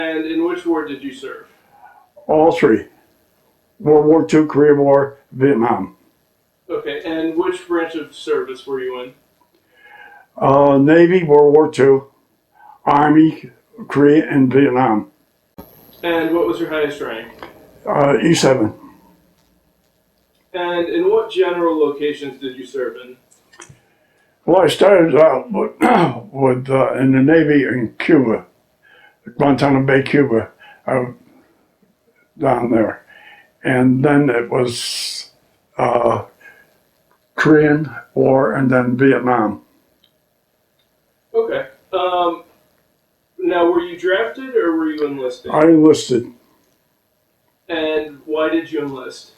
And in which war did you serve? All three. World War II, Korea War, Vietnam. Okay, and which branch of service were you in? Navy, World War II, Army, Korea, and Vietnam. And what was your highest rank? E7. And in what general locations did you serve in? Well, I started out with in the Navy in Cuba, Guantanamo Bay, Cuba, down there. And then it was Korean War and then Vietnam. Okay. Now, were you drafted or were you enlisted? I enlisted. And why did you enlist?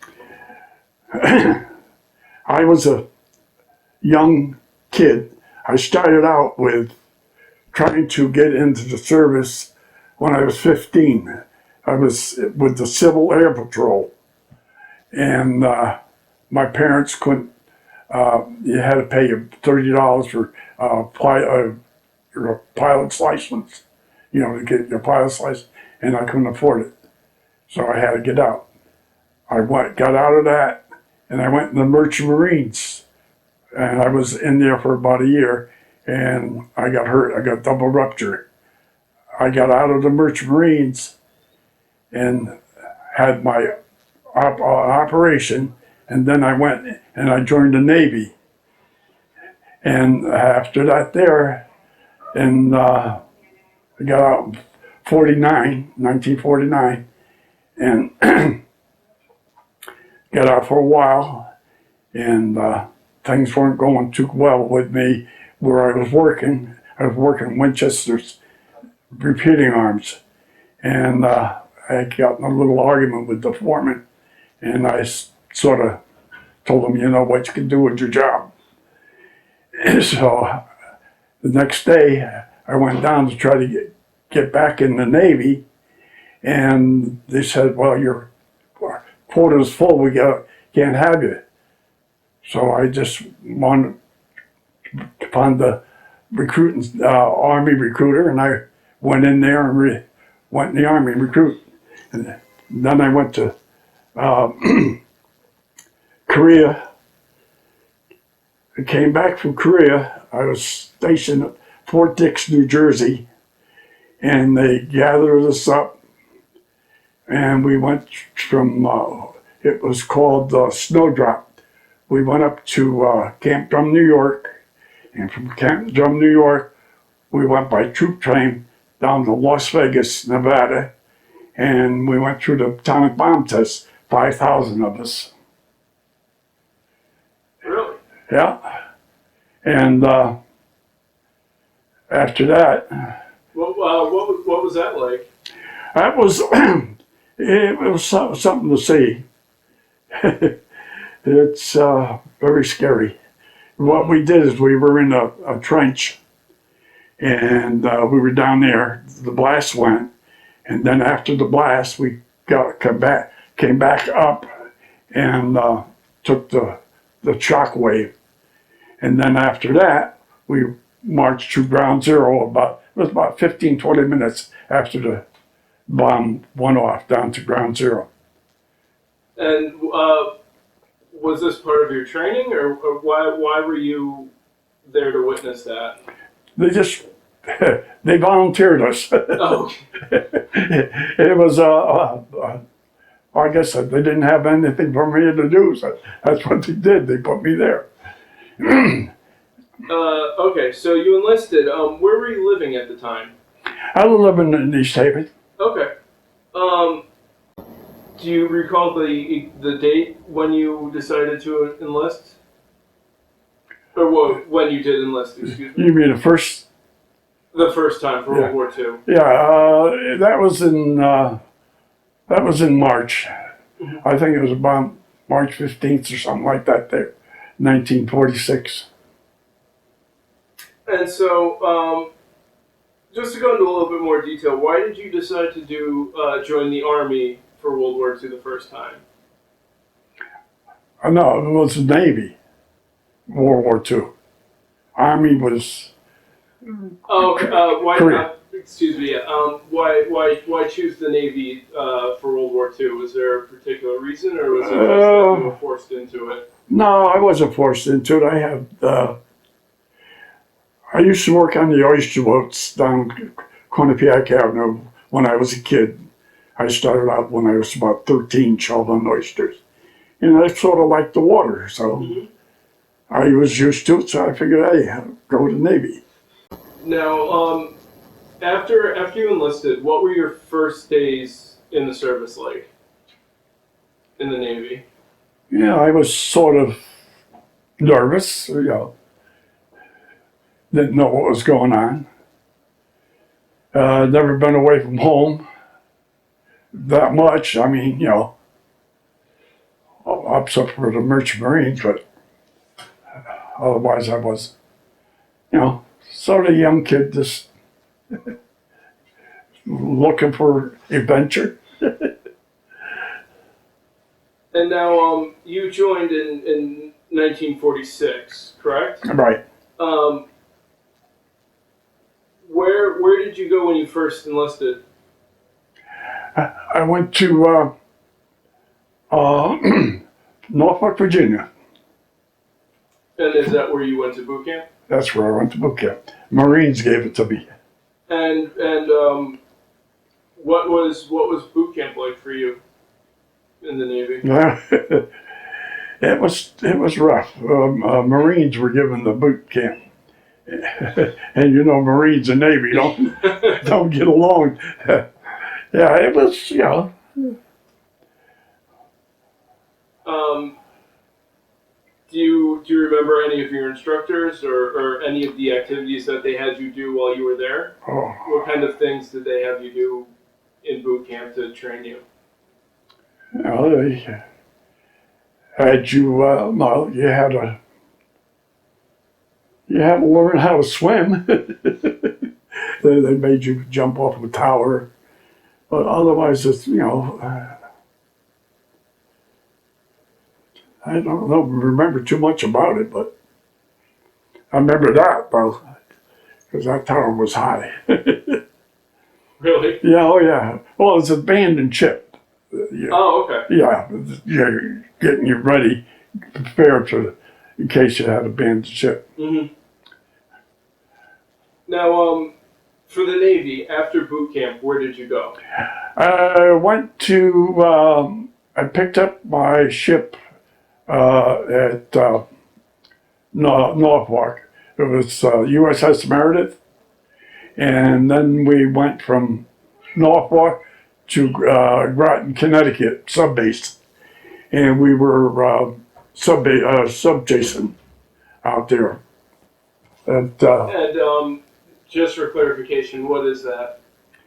I was a young kid. I started out with trying to get into the service when I was 15. I was with the Civil Air Patrol. And my parents couldn't, you had to pay $30 for your pilot's license, to get your pilot's license, and I couldn't afford it. So I had to get out. Got out of that, and I went in the Merchant Marines. And I was in there for about a year, and I got hurt. I got double rupture. I got out of the Merchant Marines and had my operation, and then I went and I joined the Navy. And after that there, and I got out in 1949, and got out for a while, and things weren't going too well with me where I was working. I was working Winchester's repeating arms, and I got in a little argument with the foreman, and I sort of told him, what you can do with your job. And so the next day, I went down to try to get back in the Navy, and they said, well, your quota's full, we can't have you. So I just wanted to find the Army recruiter, and I went in there and went in the Army recruit. And then I went to Korea. I came back from Korea. I was stationed at Fort Dix, New Jersey, and they gathered us up, and we went from, it was called Snowdrop. We went up to Camp Drum, New York, and from Camp Drum, New York, we went by troop train down to Las Vegas, Nevada, and we went through the atomic bomb test, 5,000 of us. Really? Yeah. And after that... What was that like? That was, it was something to see. It's very scary. What we did is we were in a trench, and we were down there. The blast went, and then after the blast, we came back up, and took the shock wave, and then after that, we marched to ground zero. It was about 15-20 minutes after the bomb went off down to ground zero. And was this part of your training, or why were you there to witness that? They just, they volunteered us. Oh. It was, I guess they didn't have anything for me to do, so that's what they did. They put me there. Okay, so you enlisted. Where were you living at the time? I was living in East Haven. Okay. Do you recall the date when you decided to enlist? Or when you did enlist, excuse me. You mean the first? The first time for World War II. Yeah, that was in March. Mm-hmm. I think it was about March 15th or something like that there, 1946. And so, just to go into a little bit more detail, why did you decide to join the Army for World War II the first time? No, it was the Navy, World War II. Army was... Oh, why Korea. not excuse me. Why choose the Navy for World War II? Was there a particular reason, or was it just that you were forced into it? No, I wasn't forced into it. I used to work on the oyster boats down Quinnipiac Avenue when I was a kid. I started out when I was about 13 shoveling oysters. And I sort of liked the water, so I was used to it, so I figured, hey, I'll go to the Navy. Now, after you enlisted, what were your first days in the service like? In the Navy? Yeah, I was sort of nervous, didn't know what was going on. Never been away from home that much. I mean, except for the Merchant Marines, but otherwise I was, sort of a young kid just looking for adventure. And now, you joined in 1946, correct? Right. Where did you go when you first enlisted? I went to Norfolk, Virginia. And is that where you went to boot camp? That's where I went to boot camp. Marines gave it to me. And what was boot camp like for you in the Navy? It was rough. Marines were given the boot camp, and Marines and Navy don't get along. Yeah, it was Do you remember any of your instructors or any of the activities that they had you do while you were there? Oh, What kind of things did they have you do in boot camp to train you? they had you. Well, you had to learn how to swim. They made you jump off a tower, but otherwise, it's I don't know, remember too much about it, but I remember that though, because that tower was high. Really? Yeah, oh yeah. Well, it's abandoned ship. Yeah, Oh, okay. yeah, you're getting you ready, prepared in case you had abandoned ship. Mm-hmm. Now, for the Navy, after boot camp, where did you go? I went to. I picked up my ship at Norfolk. It was USS Meredith, and then we went from Norfolk to Groton, Connecticut, subbase, and we were sub-chasing out there. And just for clarification, what is that?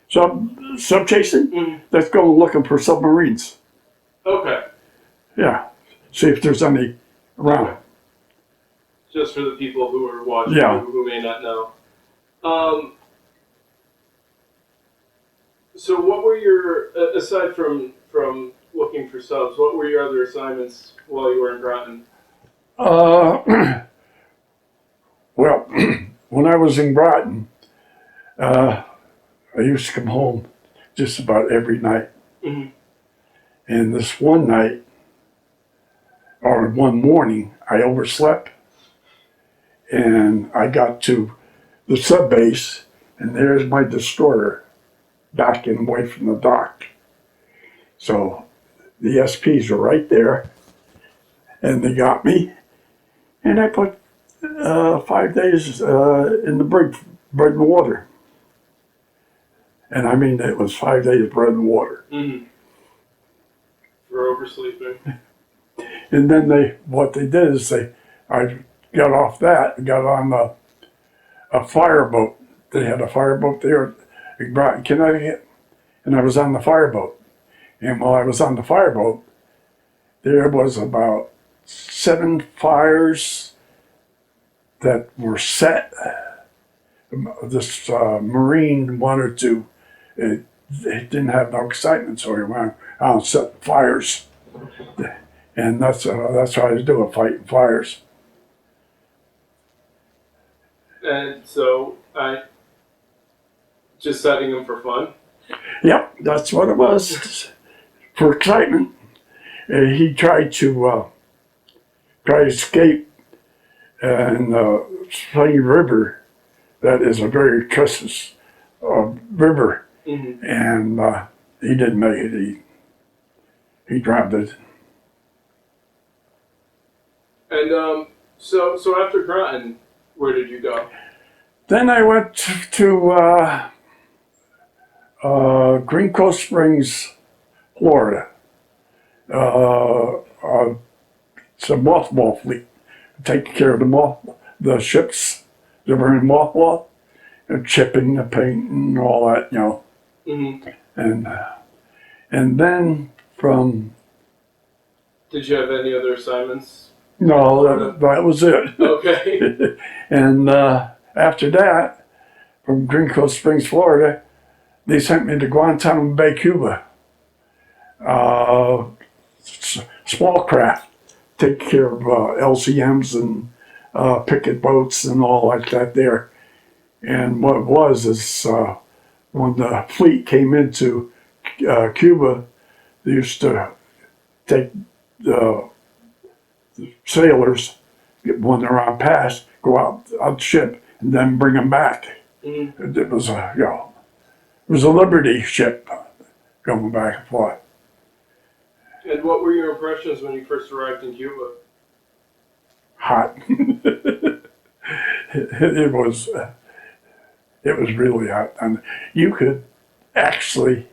Sub-chasing? Mm. That's going looking for submarines. Okay. Yeah, see if there's any around. Just for the people who are watching, Yeah. who may not know. So what were your, aside from looking for subs, what were your other assignments while you were in Groton? Well, when I was in Groton, I used to come home just about every night. Mm-hmm. And this one night, or one morning, I overslept. And I got to the subbase, and there's my destroyer backing away from the dock. So the SPs were right there, and they got me. And I put 5 days in the bread and water. And I mean, it was 5 days of bread and water. Mm-hmm. For oversleeping. And then what they did is I got off that and got on a fireboat. They had a fireboat there in Groton, Connecticut, and I was on the fireboat. And while I was on the fireboat, there was about 7 fires that were set. This Marine wanted to, it didn't have no excitement, so he went out and set fires. And that's what I was doing, fighting fires. And so Just setting them for fun? Yep, that's what it was. For excitement. He tried to escape and Slave River. That is a very treacherous river, Mm-hmm. and he didn't make it. He drowned it. And so after Groton, where did you go? Then I went to Green Coast Springs, Florida. It's a mothball fleet. Take care of the ships that were in mothball, and chipping the paint and all that, you know. Mm-hmm. And then from Did you have any other assignments? no, that was it. Okay. And after that, from Green Coast Springs, Florida, they sent me to Guantanamo Bay, Cuba. Small craft, take care of LCMs and picket boats and all like that there. And what it was is when the fleet came into Cuba, they used to take the sailors, when they're on pass, go out on ship and then bring them back. Mm-hmm. It was a Liberty ship going back and forth. And what were your impressions when you first arrived in Cuba? Hot. it was really hot, and you could actually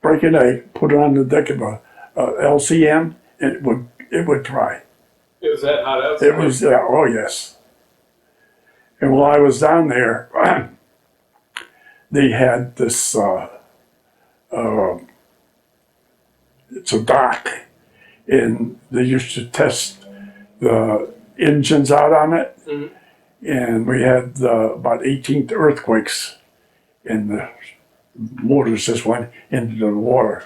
break an egg, put it on the deck of a LCM, and it would dry. It was that hot outside? It was oh yes. And while I was down there, they had this. It's a dock, and they used to test the engines out on it. Mm-hmm. And we had about 18 earthquakes, and the motors just went into the water.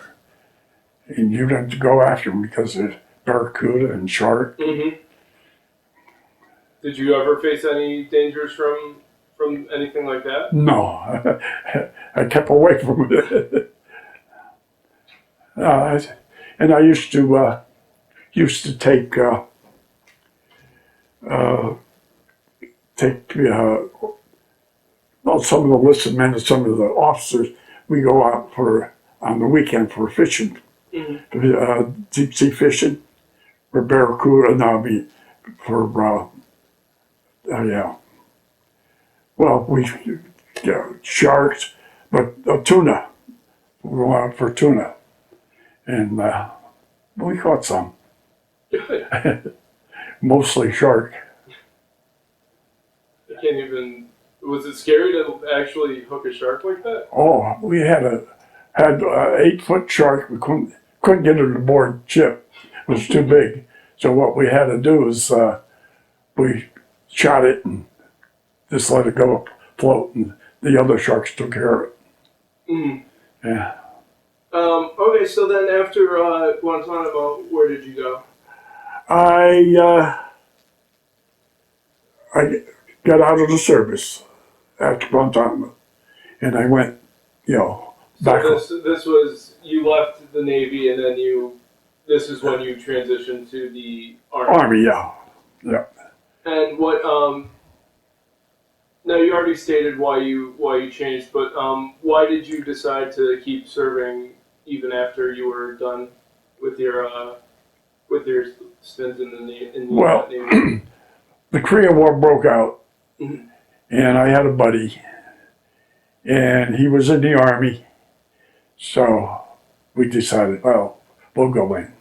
And you had to go after them because there's barracuda and shark. Mm-hmm. Did you ever face any dangers from anything like that? No, I kept away from it. And I used to take well, some of the enlisted men and some of the officers. We go out on the weekend for fishing, deep sea fishing for barracuda. No, I mean for yeah. Well, we sharks, but tuna. We go out for tuna, and we caught some. Good. Mostly shark. I can't even. Was it scary to actually hook a shark like that? Oh, we had an 8-foot shark. We couldn't get it aboard ship. It was too big. So what we had to do is we shot it and just let it go float, and the other sharks took care of it. Mm-hmm. Yeah. Okay, so then after Guantanamo, where did you go? I got out of the service after Guantanamo, and I went, back. So this was, you left the Navy, and then this is when you transitioned to the Army. Army, yeah. And what? Now you already stated why you changed, but why did you decide to keep serving even after you were done with your stint in the Navy? Well, the Korean War broke out, mm-hmm. and I had a buddy, and he was in the Army, so we decided, well, we'll go in.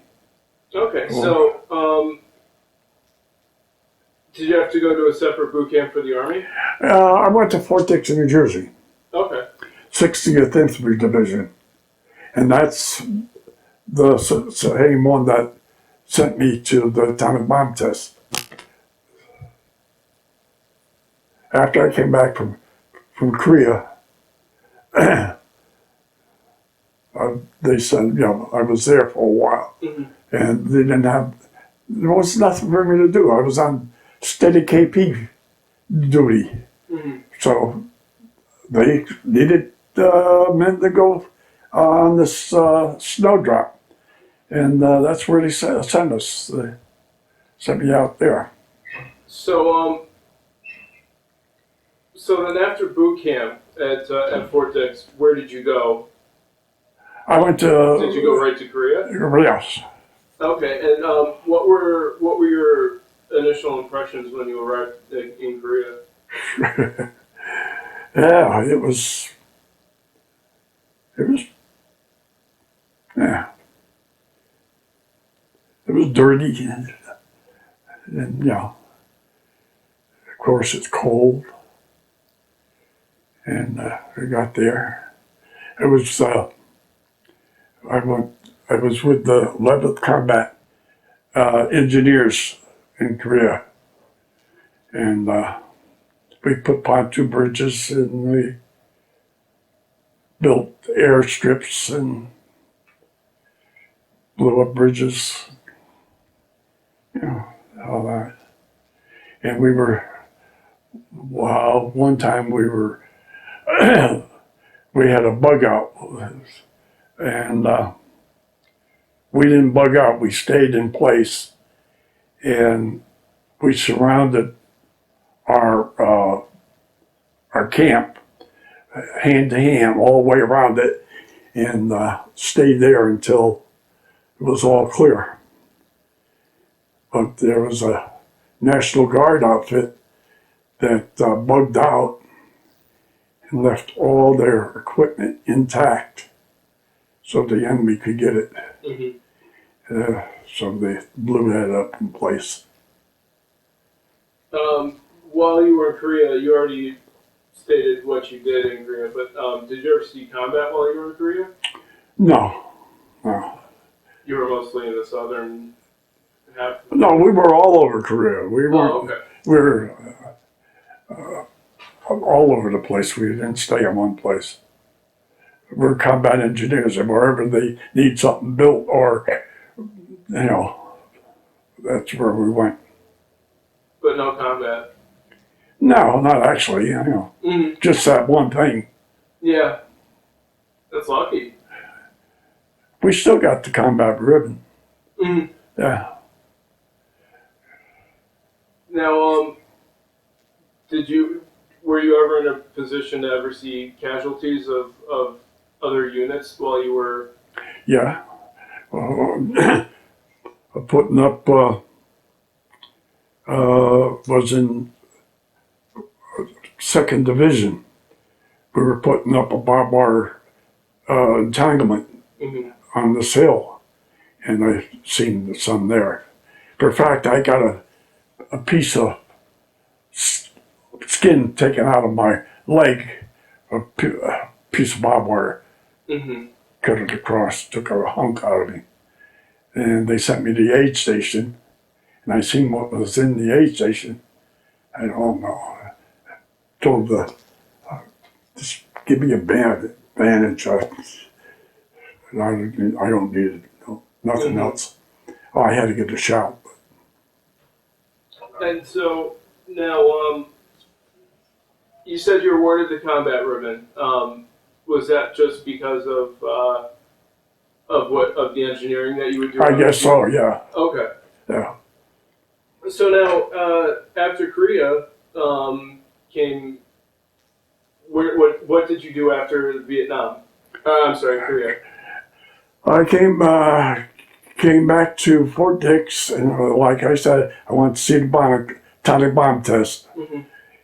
Okay, so did you have to go to a separate boot camp for the Army? I went to Fort Dixon, New Jersey. Okay. 60th Infantry Division, and that's the same one that sent me to the atomic bomb test. After I came back from Korea, they said, I was there for a while, mm-hmm. and there was nothing for me to do. I was on steady KP duty. Mm-hmm. So they needed men to go on this snowdrop. And that's where they sent us. They sent me out there. So, so then after boot camp at Fort Dix, where did you go? I went to. Did you go right to Korea? Yes. Okay, and what were your initial impressions when you arrived in Korea? Yeah, it was, yeah, it was dirty, and yeah, of course it's cold, and I got there. It was, I was with the 11th Combat Engineers in Korea, and we put pontoon bridges and we built airstrips and blew up bridges, you know, all that. And we were, well, one time we were, we had a bug out, and we didn't bug out, we stayed in place, and we surrounded our camp hand to hand all the way around it, and stayed there until it was all clear. But there was a National Guard outfit that bugged out and left all their equipment intact so the enemy could get it. Mm-hmm. So they blew that up in place. While you were in Korea, you already stated what you did in Korea, but did you ever see combat while you were in Korea? No. You were mostly in the southern half? No, we were all over Korea. We were, okay. we were all over the place. We didn't stay in one place. We're combat engineers, and wherever they need something built, or, you know, that's where we went. But no combat? No, not actually, you know. Mm-hmm. Just that one thing. Yeah. That's lucky. We still got the combat ribbon. Mm-hmm. Yeah. Now, were you ever in a position to ever see casualties of other units while you were? Yeah. Putting up, was in 2nd Division. We were putting up a barbed wire entanglement Mm-hmm. on this hill, and I seen some there. For fact, I got a piece of skin taken out of my leg, a piece of barbed wire, Mm-hmm. cut it across, took a hunk out of me. And they sent me to the aid station, and I seen what was in the aid station. I don't know. I told the, just give me a bandage. I don't need it, no, nothing else. Oh, I had to get a shot. And so now, you said you were awarded the combat ribbon. Was that just because of the engineering that you would do? I guess so, yeah. Okay. Yeah. So now, after Korea came, what did you do after Vietnam? I'm sorry, Korea. I came back to Fort Dix, and like I said, I wanted to see the atomic bomb test. Mm-hmm.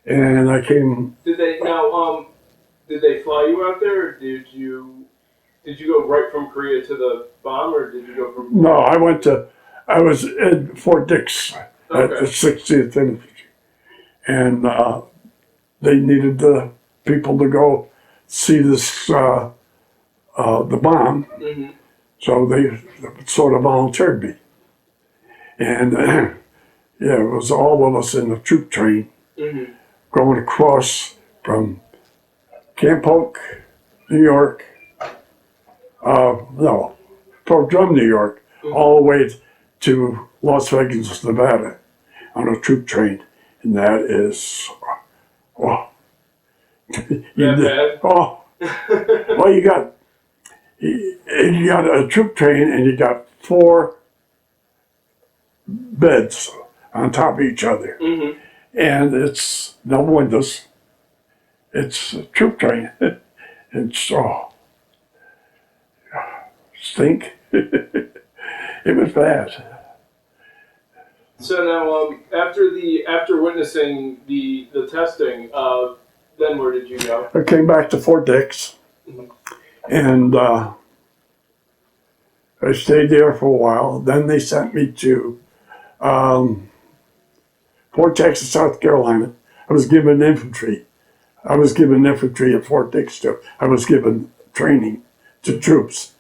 And I came. Did they fly you out there, or did you go right from Korea to the bomb, or did you go from? No, I was in Fort Dix at the 60th Infantry, and they needed the people to go see this the bomb. Mm-hmm. So they sort of volunteered me. And yeah, it was all of us in the troop train Mm-hmm. going across from Camp Polk, New York, Fort Drum, New York, Mm-hmm. all the way to Las Vegas, Nevada on a troop train. And that is, That bad? Oh, well, you got a troop train and you got 4 beds on top of each other. Mm-hmm. And it's no windows. It's a troop train. It's stink. It was bad. So now, after witnessing the testing, then where did you go? I came back to Fort Dix, and I stayed there for a while. Then they sent me to Fort Texas, South Carolina. I was given infantry. I was given infantry at Fort Dix too. I was given training to troops,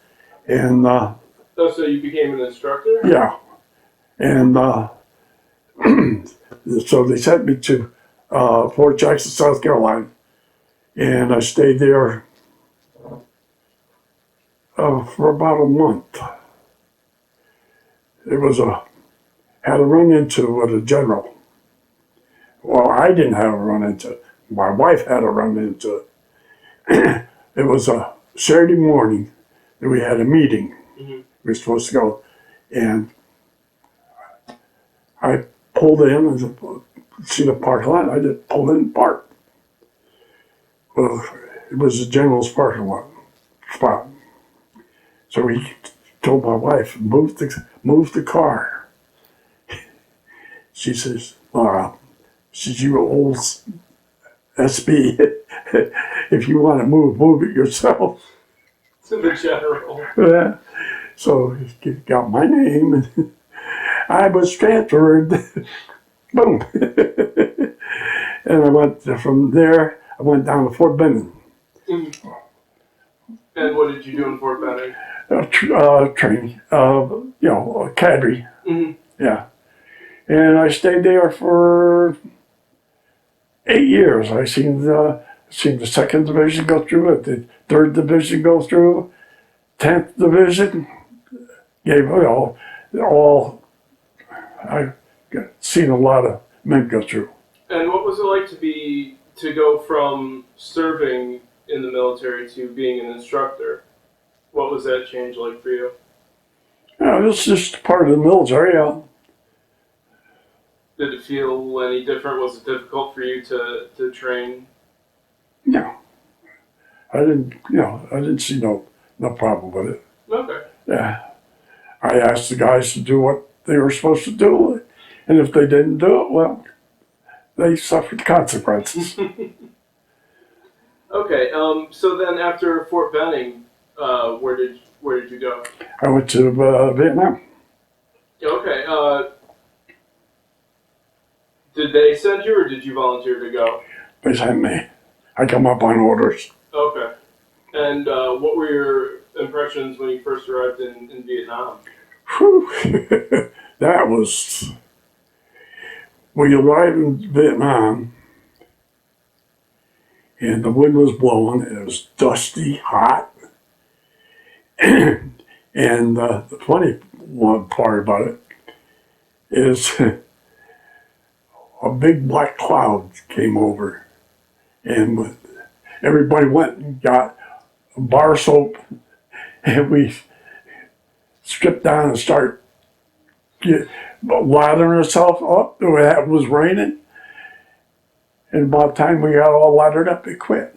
and Oh, so you became an instructor? yeah, and so they sent me to Fort Jackson, South Carolina, and I stayed there for about a month. It was had a run into with a general. Well, I didn't have a run into. My wife had a run into. It was a Saturday morning that we had a meeting. Mm-hmm. We were supposed to go, and I pulled in and see the parking lot. I just pulled in and parked. Well, it was the general's parking lot spot. So he told my wife, move the car. She says, you old SB, if you want to move it yourself. To the general. Yeah. So he got my name, and I was transferred. Boom. And I went from there, I went down to Fort Benning. Mm-hmm. And what did you do in Fort Benning? Training, cadre. Mm-hmm. Yeah. And I stayed there for 8 years. I seen the 2nd Division go through it, the 3rd Division go through, 10th Division. Gave all. I seen a lot of men go through. And what was it like to go from serving in the military to being an instructor? What was that change like for you? Yeah, it's just part of the military. Did it feel any different? Was it difficult for you to train? No, I didn't. I didn't see no problem with it. Okay. Yeah, I asked the guys to do what they were supposed to do, and if they didn't do it, well, they suffered consequences. Okay. So then, after Fort Benning, where did you go? I went to Vietnam. Okay. Did they send you, or did you volunteer to go? They sent me. I come up on orders. Okay. And what were your impressions when you first arrived in Vietnam? Whew. That was when you arrive in Vietnam, and the wind was blowing. It was dusty, hot, and the funny one part about it is a big black cloud came over, and everybody went and got bar soap, and we stripped down and started lathering ourselves up. It was raining, and by the time we got all lathered up, it quit.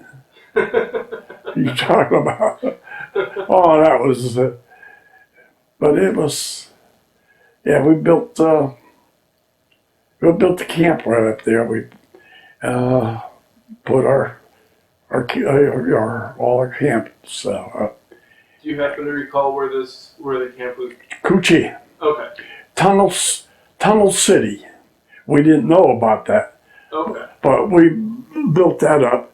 You talking about? Oh, that was. But it was. Yeah, we built the camp right up there. We put all our camps. Do you happen to recall where the camp was? Coochie. Okay. Tunnel City. We didn't know about that. Okay. But we built that up,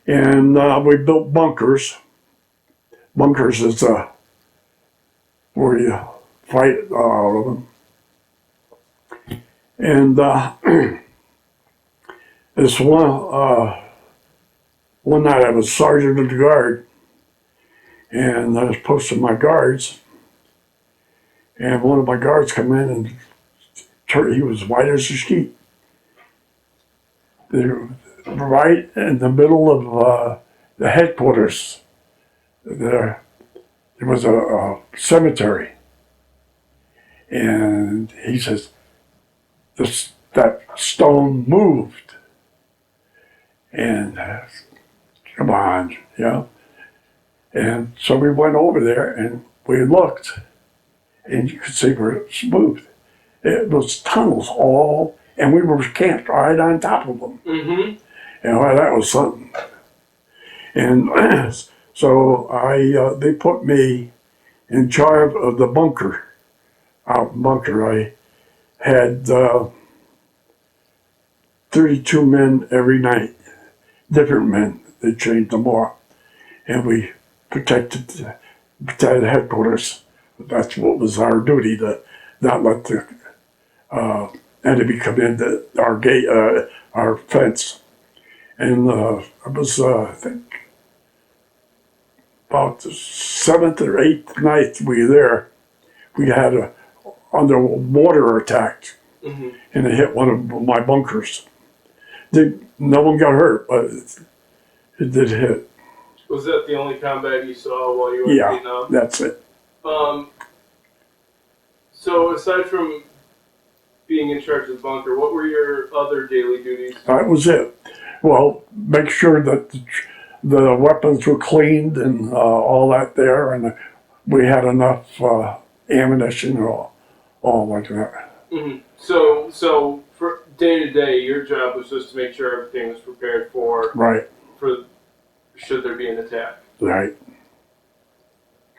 and we built bunkers. Bunkers is where you fight out of them. And this one night I was sergeant of the guard, and I was posting my guards, and one of my guards come in, and he was white as a sheet. right in the middle of the headquarters. There was a cemetery. And he says, that stone moved. And come on, you know. And so we went over there and we looked, and you could see where it was moved. It was tunnels all, and we were camped right on top of them. Mm-hmm. And well, that was something. And so they put me in charge of the bunker. Out in the bunker, I had 32 men every night, different men. They changed them all, and we protected the headquarters. That's what was our duty, to not let the enemy come into our gate, our fence. And it was, I think, about the 7th or 8th night we were there. We had a underwater attack, Mm-hmm. and it hit one of my bunkers. No one got hurt, but it did hit. Was that the only combat you saw while you were in Yeah, Vietnam? that's it. So aside from being in charge of the bunker, what were your other daily duties? That was it. Well, make sure that the weapons were cleaned and all that there, and we had enough ammunition or all like that. Mm-hmm. So for day to day, your job was just to make sure everything was prepared for should there be an attack. Right.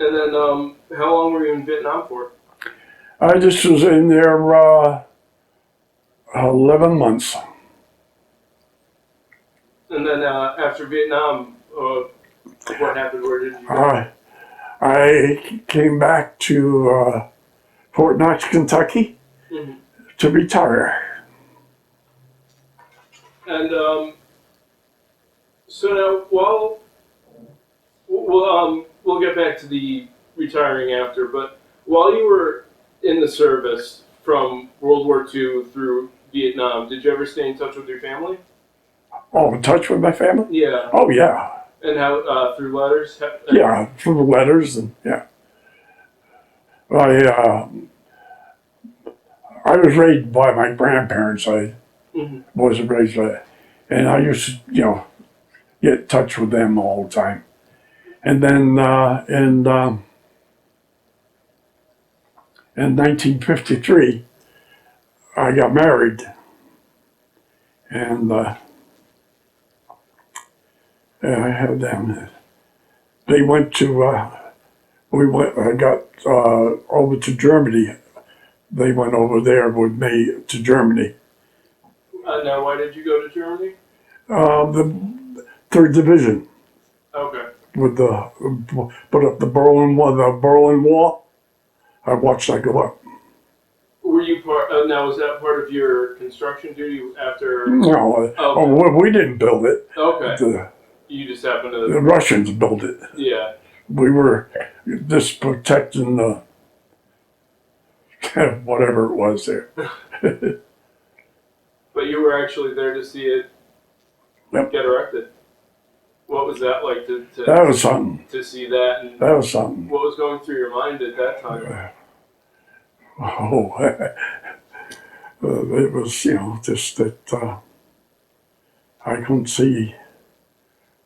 And then, how long were you in Vietnam for? I just was in there 11 months. And then after Vietnam, what happened? Where did you go? I came back to Fort Knox, Kentucky, Mm-hmm. to retire. And so now, we'll get back to the retiring after. But while you were in the service from World War II through Vietnam, did you ever stay in touch with your family? Oh, in touch with my family? Yeah. Oh, yeah. And how through letters? Yeah, through the letters and yeah. I was raised by my grandparents. I Mm-hmm. wasn't raised by, and I used to, get in touch with them all the time. And then in 1953, I got married, and I had them. They went to. We went. I got over to Germany. They went over there with me to Germany. Now, why did you go to Germany? The Third Division Okay. with put up the Berlin Wall. The Berlin Wall. I watched that go up. Were you part? Now, was that part of your construction duty after? No, Okay. we didn't build it. Okay. You just happened to. The Russians built it. Yeah. We were just protecting the whatever it was there. But you were actually there to see it get erected. What was that like That was something. to see that, and That was something. what was going through your mind at that time? Oh, it was, just that I couldn't see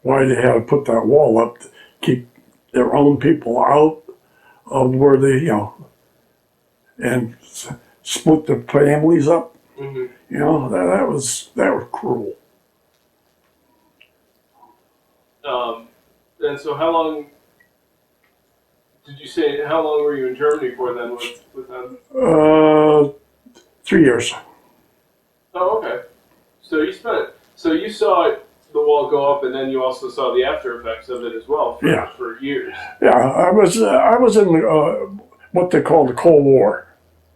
why they had to put that wall up to keep their own people out of where they, and split the families up. Mm-hmm. That was cruel. And so, how long did you say? How long were you in Germany for then with them? 3 years. Oh, okay. So you saw the wall go up, and then you also saw the after effects of it as well for years. Yeah, I was in what they call the Cold War.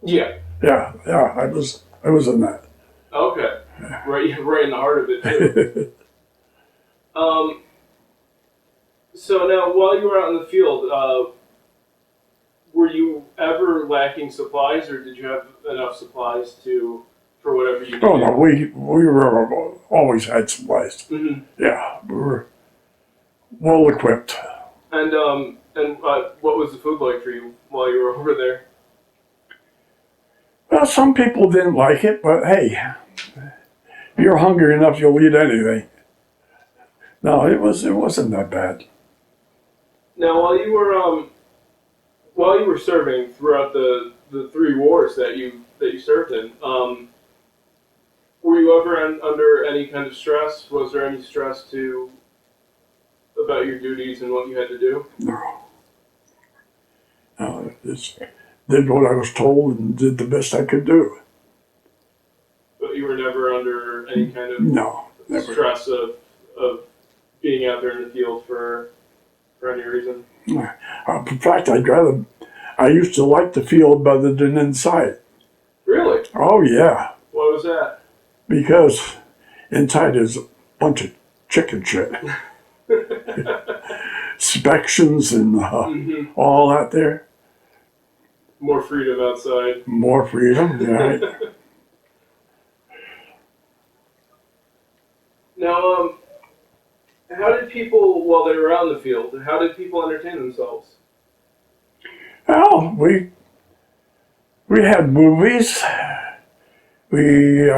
Yeah. Yeah, I was in that. Okay. Right in the heart of it too. So now, while you were out in the field, were you ever lacking supplies, or did you have enough supplies to for whatever you needed? Oh no, we were always had supplies. Hmm. Yeah, we were well equipped. And what was the food like for you while you were over there? Well, some people didn't like it, but hey, if you're hungry enough, you'll eat anything. No, it wasn't that bad. Now, while you were serving throughout the three wars that you served in, were you ever under any kind of stress? Was there any stress to about your duties and what you had to do? No, no, just did what I was told and did the best I could do. But you were never under any kind of No, never. stress of being out there in the field for any reason. In fact, I used to like the field better than inside. Really? Oh yeah, What was that? because inside is a bunch of chicken shit. Inspections and Hmm. all that there. More freedom outside. More freedom, right? Now, how did people, while they were out in the field, how did people entertain themselves? Well, we had movies. We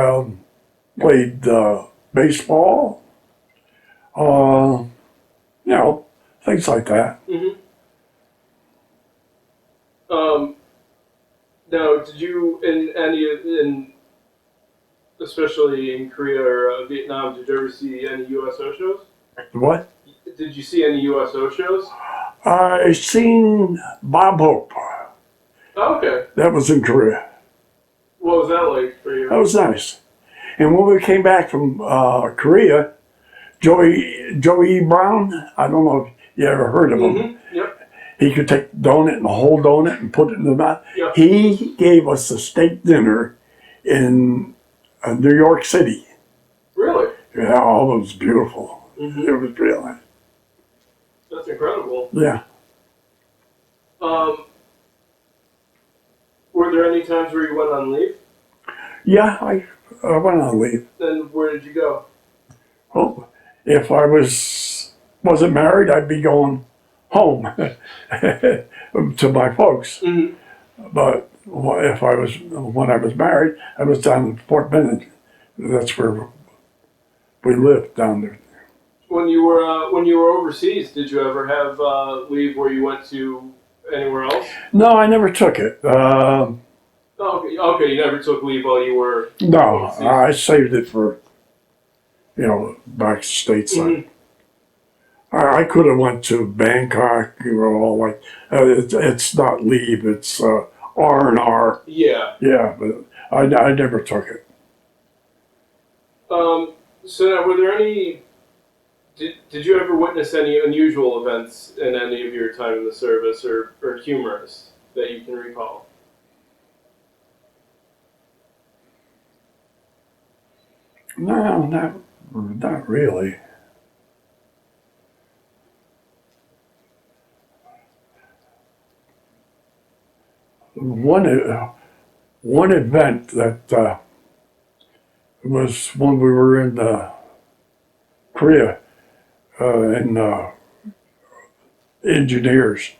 played baseball. You know, things like that. Hmm. Um, Now, did you especially in Korea or Vietnam, did you ever see any USO shows? What? Did you see any USO shows? I seen Bob Hope. Oh, okay. That was in Korea. What was that like for you? That was nice. And when we came back from Korea, Joey Brown, I don't know if you ever heard of him. Mm-hmm. Yep. He could take donut and a whole donut and put it in the mouth. Yeah. He gave us a steak dinner in New York City. Really? Yeah, oh, it was beautiful. Mm-hmm. It was real nice. That's incredible. Yeah. Wasn't where you went on leave? Yeah, I went on leave. Then where did you go? Well, if I wasn't married, I'd be going home to my folks. Mm-hmm. But if when I was married, I was down in Fort Benning. That's where we lived down there. When you were overseas, did you ever have leave where you went to anywhere else? No, I never took it. Oh, okay. Okay, you never took leave while you were No, overseas. I saved it for, back stateside. Mhm. I could have went to Bangkok, all like, it's not leave, it's R&R. Yeah. Yeah, but I never took it. So now, were there any? Did you ever witness any unusual events in any of your time in the service, or humorous that you can recall? No, not really. One event that was when we were in Korea in engineers.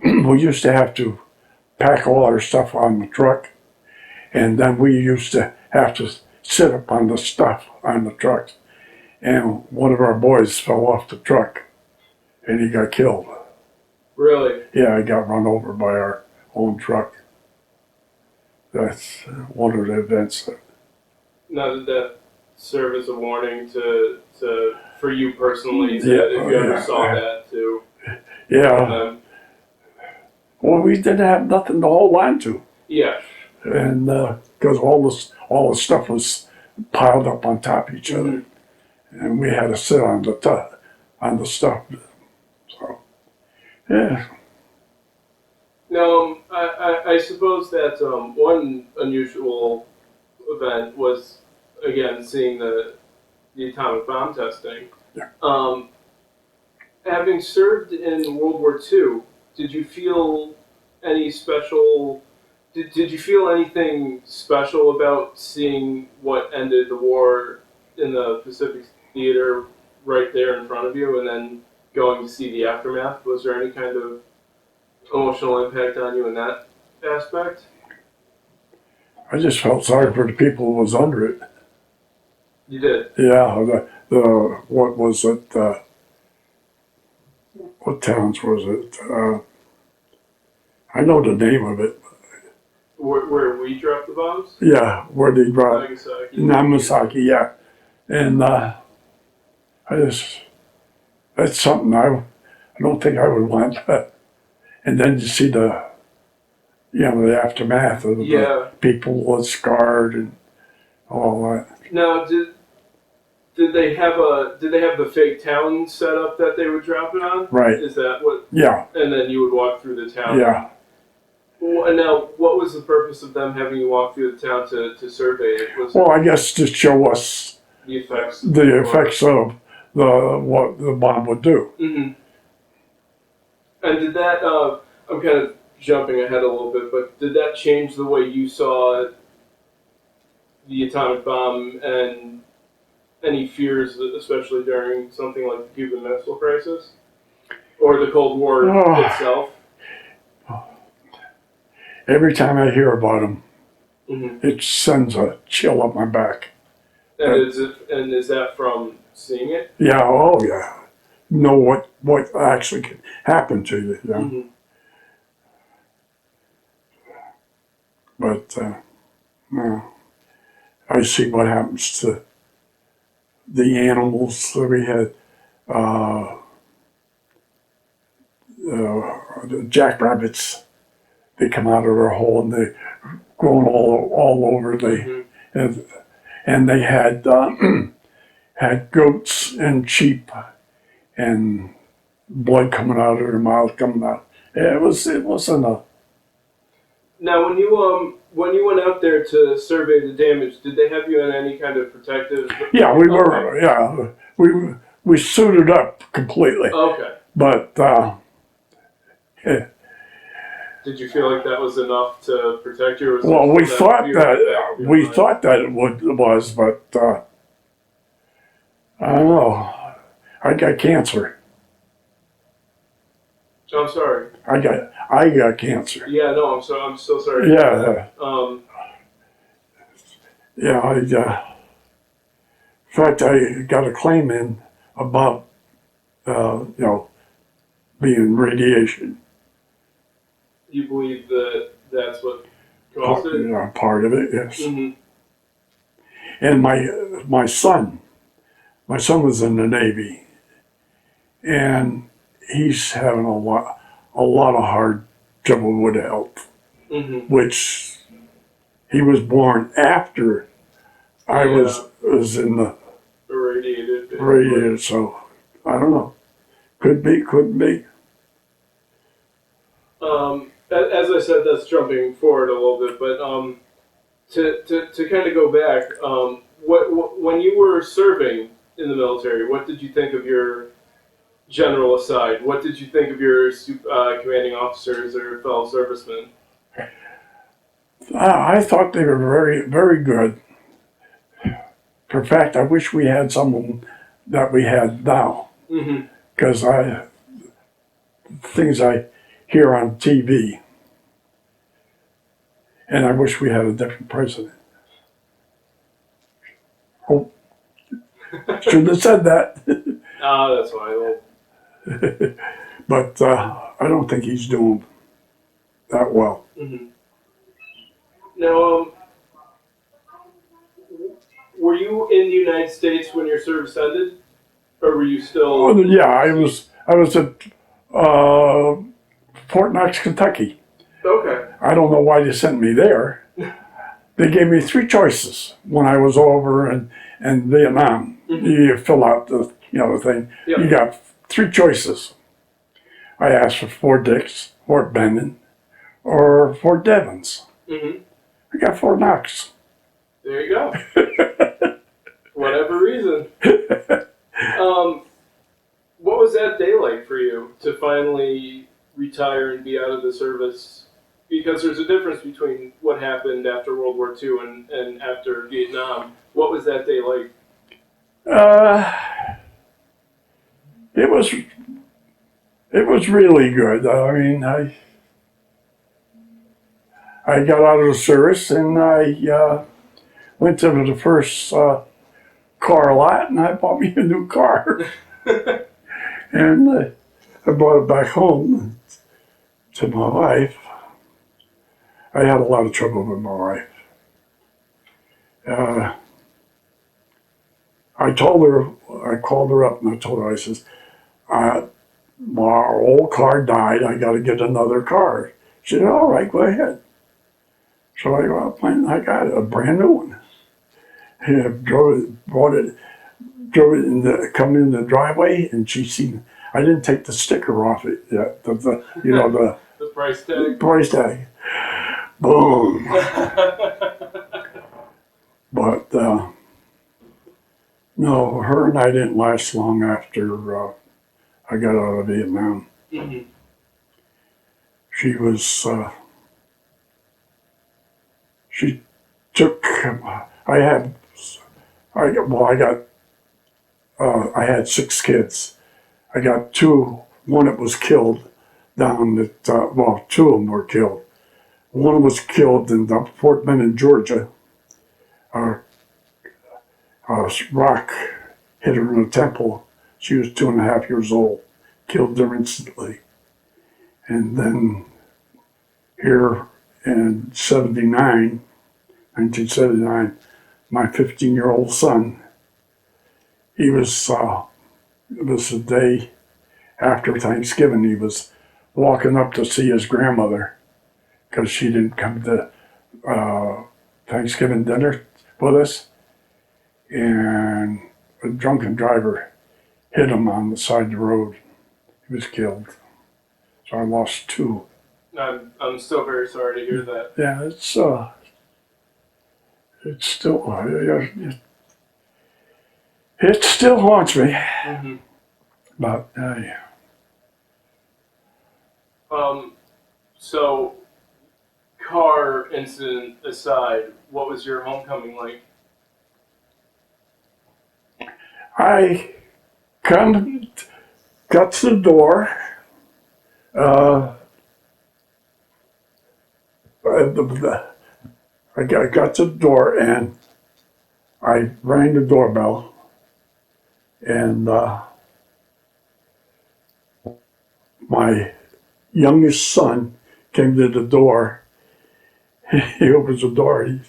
We used to have to pack all our stuff on the truck, and then we used to have to sit up on the stuff on the truck. And one of our boys fell off the truck, and he got killed. Really? Yeah, he got run over by our own truck. That's one of the events. Now, did that serve as a warning to for you personally, if Yeah, you ever yeah, saw yeah. that too? Yeah. Well, we didn't have nothing to hold on to, Yeah. and because all the stuff was piled up on top of each other, and we had to sit on the stuff. So, yeah. Now, I suppose that one unusual event was again seeing the atomic bomb testing. Yeah. Having served in World War II, did you feel any special Did you feel anything special about seeing what ended the war in the Pacific Theater right there in front of you, and then going to see the aftermath? Was there any kind of emotional impact on you in that aspect? I just felt sorry for the people who was under it. You did. Yeah, what was it? What towns was it? I know the name of it. Where we dropped the bombs? Yeah, where they dropped Nagasaki. Nagasaki. Yeah, and I just that's something I don't think I would want. And then you see the aftermath of Yeah. the people was scarred and all that. Now, did they have the fake town set up that they would drop it on? Right. Is that what? Yeah. And then you would walk through the town. Yeah. Well, and now, what was the purpose of them having you walk through the town to survey it? Was Well, I guess to show us the effects? the effects of what the bomb would do. Mm-hmm. And did that? I'm kind of jumping ahead a little bit, but did that change the way you saw the atomic bomb and any fears, especially during something like the Cuban Missile Crisis or the Cold War itself? Every time I hear about them, Mm-hmm. it sends a chill up my back. And is that from seeing it? Yeah, oh yeah. Know what actually can happen to you, you know? Mm-hmm. But no, I see what happens to the animals that we had. The jackrabbits, they come out of their hole and they growing all over. Mm-hmm. And they had had goats and sheep and blood coming out of their mouth, coming out. Yeah, it wasn't a. Now, when you went out there to survey the damage, did they have you in any kind of protective? Yeah, we were. Yeah, we suited up completely. Okay. But yeah. Did you feel like that was enough to protect you? Or was Well, there we that thought fear that in your we mind? thought that it was, but I don't know. I got cancer. I'm sorry. I got cancer. Yeah, no, I'm so sorry. to hear Yeah, that. yeah. In fact, I got a claim in about being radiation. You believe that that's what caused it? Part of it, yes. Mm-hmm. And my son was in the Navy, and he's having a lot of hard trouble with health, Mm-hmm. which he was born after I was in the Irradiated. radiator, so I don't know. Could be, couldn't be. As I said, that's jumping forward a little bit, but to kind of go back, what when you were serving in the military, what did you think of your general aside? What did you think of your commanding officers or fellow servicemen? I thought they were very, very good. In fact, I wish we had some of them that we had now, Mm-hmm. because things I hear on TV, and I wish we had a different president. Oh, shouldn't have said that. That's fine. Well, But I don't think he's doing that well. mm-hmm. Now, were you in the United States when your service ended, or were you still? Oh, yeah, I was at Fort Knox, Kentucky. Okay. I don't know why they sent me there. They gave me three choices when I was over in Vietnam. Mm-hmm. You fill out the thing. Yep. You got three choices. I asked for Fort Dix, Fort Benning, or Fort Devens. Mm-hmm. I got Fort Knox. There you go. Whatever reason. What was that day like for you to finally retire and be out of the service because there's a difference between what happened after World War II and after Vietnam. What was that day like? Uh, it was really good. I mean, I got out of the service and I went to the first car lot and I bought me a new car. And I brought it back home to my wife. I had a lot of trouble with my wife. Uh, I told her, I called her up and I told her, I says, my old car died, I got to get another car. She said, all right, go ahead. So I go out and I got a brand new one. And I drove it come in the driveway, and she seen, I didn't take the sticker off it yet, the The price tag. price tag. Boom. But no, her and I didn't last long after I got out of Vietnam. Mm-hmm. She was, she took, I had 6 kids. I got 2, one that was killed down at, 2 of them were killed. One was killed in Fort Bend in Georgia. A rock hit her in the temple. She was 2.5 years old. Killed her instantly. And then here in 1979, my 15-year-old son, it was the day after Thanksgiving, he was walking up to see his grandmother because she didn't come to Thanksgiving dinner with us. And a drunken driver hit him on the side of the road. He was killed. So I lost 2. I'm still very sorry to hear that. Yeah, it's still, it still haunts me. Mm-hmm. But So, car incident aside, what was your homecoming like? I got to the door. I got to the door and I rang the doorbell, and my youngest son came to the door. He opens the door. He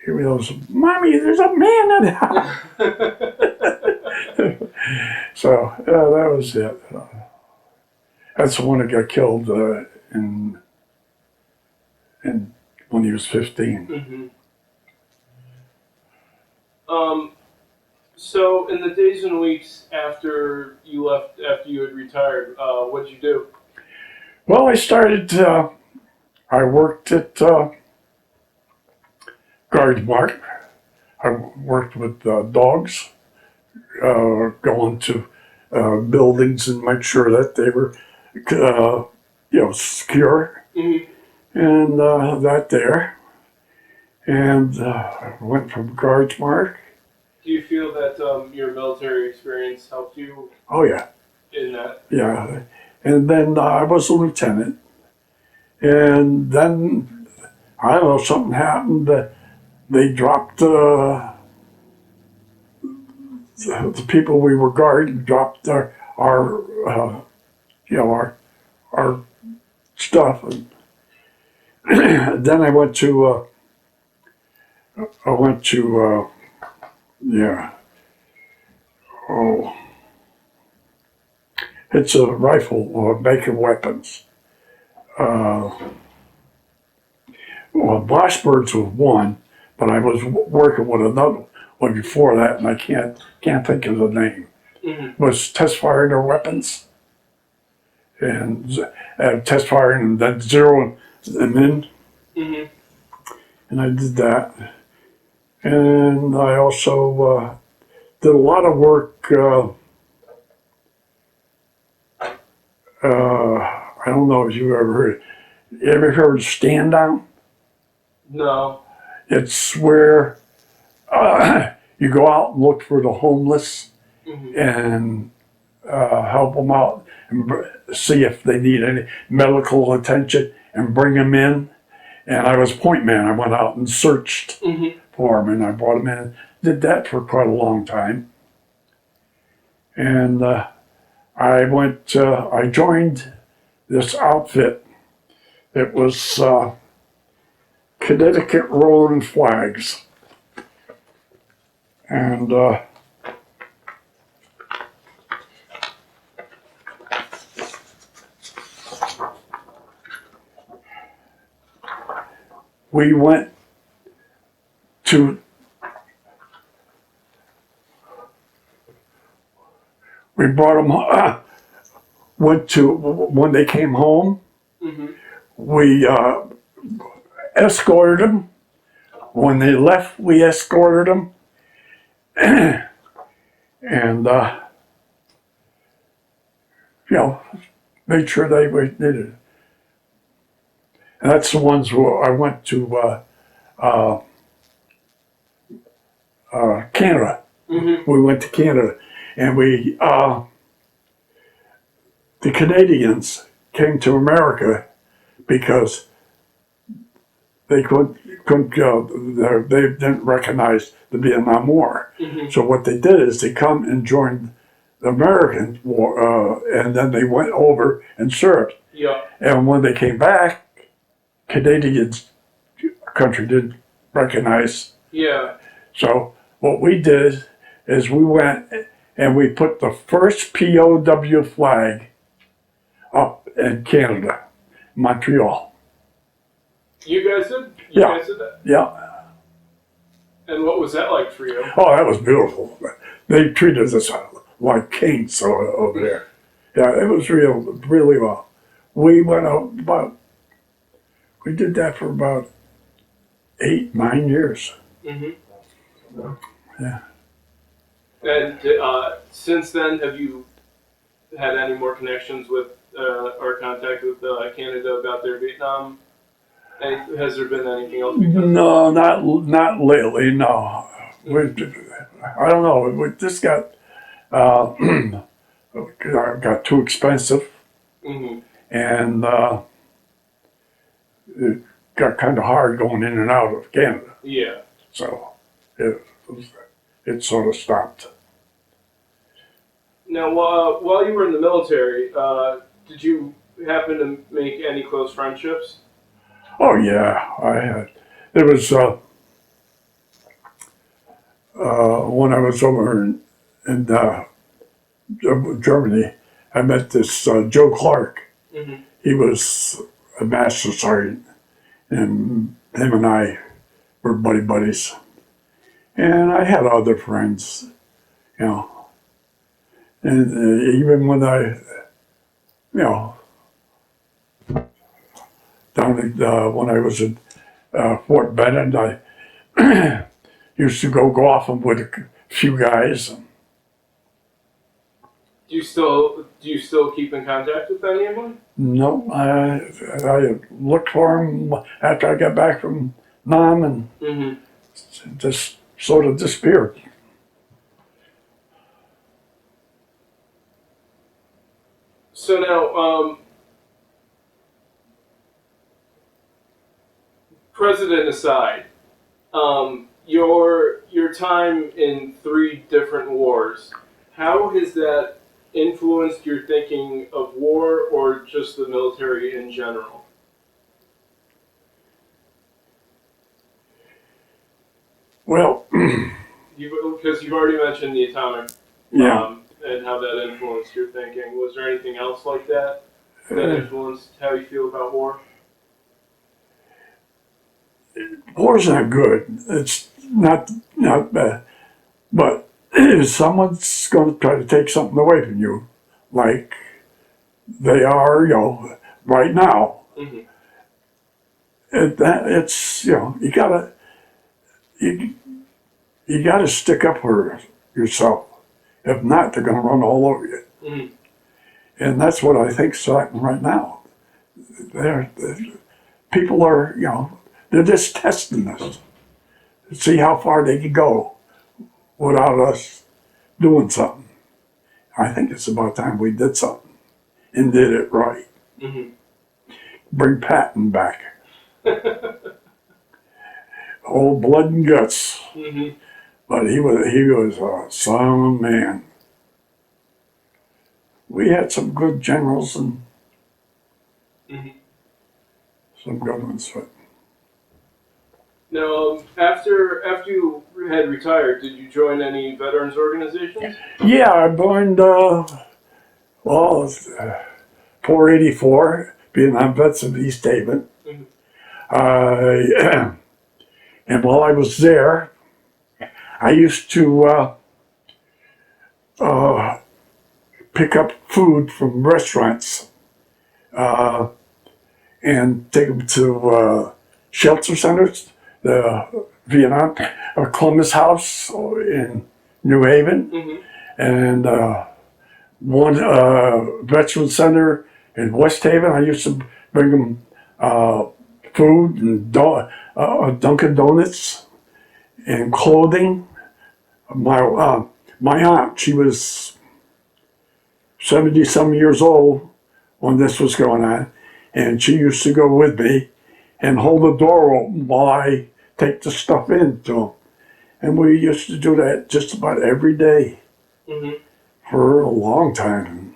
goes, "Mommy, there's a man in the house." So that was it. That's the one that got killed in when he was 15. Mm-hmm. So in the days and weeks after you left, after you had retired, what did you do? Well, I started. I worked at Guardsmark. I worked with dogs, going to buildings and make sure that they were, secure, Mm-hmm. and that there. And went from Guardsmark. Do you feel that your military experience helped you Oh yeah, in that? yeah. And then I was a lieutenant. And then I don't know, something happened. They dropped the people we were guarding dropped our our stuff. And then I went to yeah. Oh, it's a rifle making weapons. Well, Blackbirds was one, but I was working with another one before that, and I can't think of the name. Mm-hmm. It was test firing their weapons, and test firing and then zeroing them in, Mm-hmm. and I did that. And I also did a lot of work. I don't know if you ever heard. You ever heard of stand down? No. It's where you go out and look for the homeless Mm-hmm. and help them out and see if they need any medical attention and bring them in. And I was point man. I went out and searched Mm-hmm. for them and I brought them in. And did that for quite a long time. And I joined this outfit. It was Connecticut Rolling Flags. And we went to we brought them went to when they came home. Mm-hmm. We escorted them. When they left, we escorted them. And made sure they did it. And that's the ones where I went to Canada. Mm-hmm. We went to Canada, and the Canadians came to America because they they didn't recognize the Vietnam War. Mm-hmm. So what they did is they come and joined the American war, and then they went over and served. Yeah. And when they came back, Canadians country didn't recognize. Yeah. So what we did is we went and we put the first POW flag up in Canada, Montreal. You guys did? You Yeah. guys did that? Yeah. And what was that like for you? Oh, that was beautiful. They treated us like kings over there. Yeah, it was really well. We went out we did that for about 8, 9 years. Mm-hmm. Yeah. And since then, have you had any more connections with or contact with Canada about their Vietnam? And has there been anything else? No, not lately. No, I don't know. We just got got too expensive, Mm-hmm. and it got kind of hard going in and out of Canada. Yeah. So it sort of stopped. Now, while you were in the military, did you happen to make any close friendships? Oh yeah, I had. It was when I was over in Germany. I met this Joe Clark. Mm-hmm. He was a master sergeant, and him and I were buddies. And I had other friends, and even when down at, when I was at Fort Benning, I used to go golfing with a few guys. Do you still keep in contact with anyone? No, I looked for him after I got back from Nam and Mm-hmm. just sort of disappeared. So now, president aside, your time in 3 different wars, how has that influenced your thinking of war or just the military in general? Well, Because you've already mentioned the atomic bomb and how that influenced your thinking. Was there anything else like that that influenced how you feel about war? war's not good. It's not bad. But if someone's going to try to take something away from you, like they are, right now, Mm-hmm. it's you gotta stick up for yourself. If not, they're going to run all over you. Mm-hmm. And that's what I think's happening right now. they're, people are, you know, they're just testing us to see how far they can go without us doing something. I think it's about time we did something and did it right. Mm-hmm. Bring Patton back. Old blood and guts. Mm-hmm. But he was a sound man. We had some good generals and Mm-hmm. some good ones. But Now, after you had retired, did you join any veterans organizations? yeah, I joined, 484, Vietnam Vets of East Haven. Mhm. And while I was there, I used to pick up food from restaurants and take them to shelter centers, the Vietnam, Columbus House in New Haven, Mm-hmm. and one veteran center in West Haven. I used to bring them food and Dunkin' Donuts and clothing. My aunt, she was 70 some years old when this was going on, and she used to go with me and hold the door open while I take the stuff in to them. And we used to do that just about every day Mm-hmm. for a long time.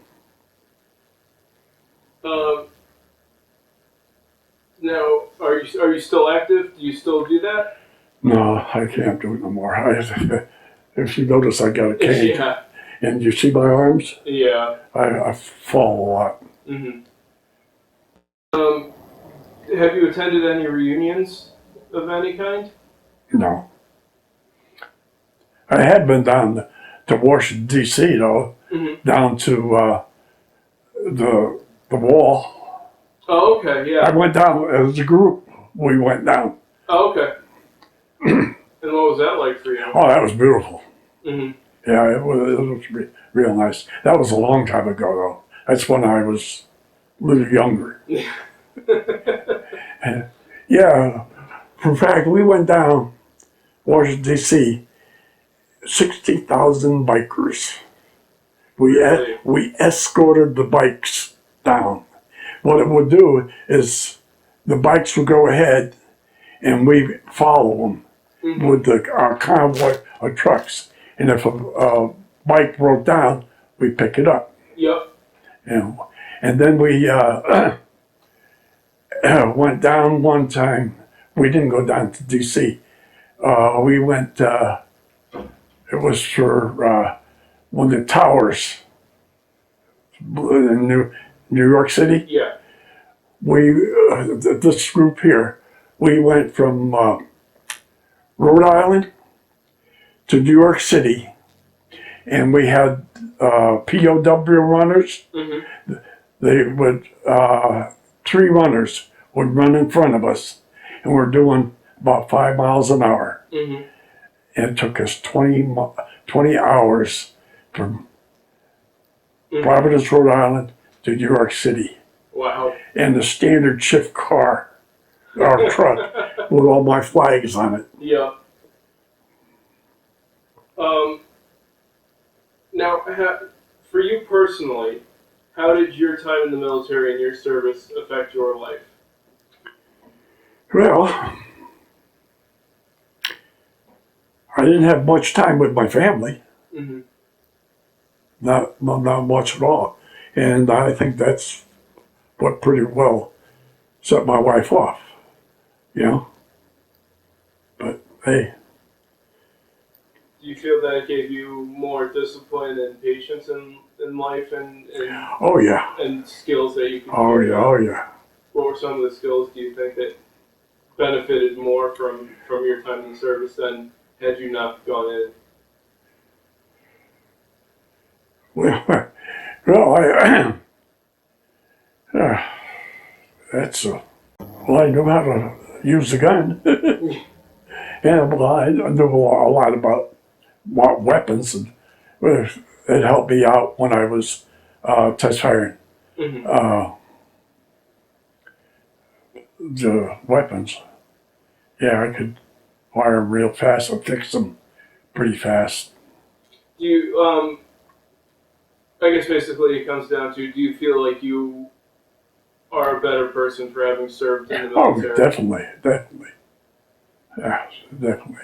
Now, are you still active? Do you still do that? No, I can't do it no more. If you notice, I got a cane. Yeah. And you see my arms? Yeah. I fall a lot. Mm-hmm. Have you attended any reunions of any kind? No. I had been down to Washington, D.C., though, Mm-hmm. down to the wall. Oh, okay. I Yeah. went down as a group. We went down. Oh, okay. And what was that like for you? Oh, that was beautiful. Mm-hmm. Yeah, it was real nice. That was a long time ago, though. That's when I was a little younger. Yeah, in fact, we went down Washington, D.C., 60,000 bikers. Really? We escorted the bikes down. What it would do is the bikes would go ahead and we follow them Mm-hmm. with our convoy of trucks. And if a bike broke down, we pick it up. Yep. You know. And then we went down one time. We didn't go down to D.C. We went, it was for one of the towers in New York City. Yeah. This group here, we went from Rhode Island to New York City, and we had POW runners. Mm-hmm. They would, 3 runners would run in front of us, and we're doing about 5 miles an hour. Mm-hmm. And it took us 20 hours from Mm-hmm. Providence, Rhode Island to New York City. Wow. And the standard shift car, our truck, with all my flags on it. Yeah. Now, for you personally, how did your time in the military and your service affect your life? Well, I didn't have much time with my family. Mm-hmm. Not much at all. And I think that's what pretty well set my wife off, you know. But hey, Do you feel that it gave you more discipline and patience in life and oh yeah, and skills that you could oh carry yeah, on? oh yeah. What were some of the skills do you think that benefited more from your time in the service than had you not gone in? Well, that's well, I knew how to use the gun. Yeah, well, I knew a lot about weapons, and it helped me out when I was test firing. Mm-hmm. the weapons. Yeah, I could wire them real fast and fix them pretty fast. Do you, I guess basically it comes down to, do you feel like you are a better person for having served in the Oh, military? definitely, definitely. Yeah, definitely.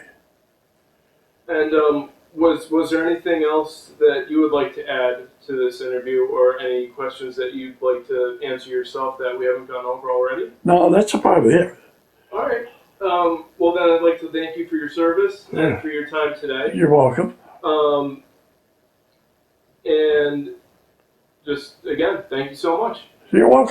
And was there anything else that you would like to add to this interview, or any questions that you'd like to answer yourself that we haven't gone over already? No, that's about it. All right. Well, then I'd like to thank you for your service and Yeah. for your time today. You're welcome. And just again, thank you so much. You're welcome.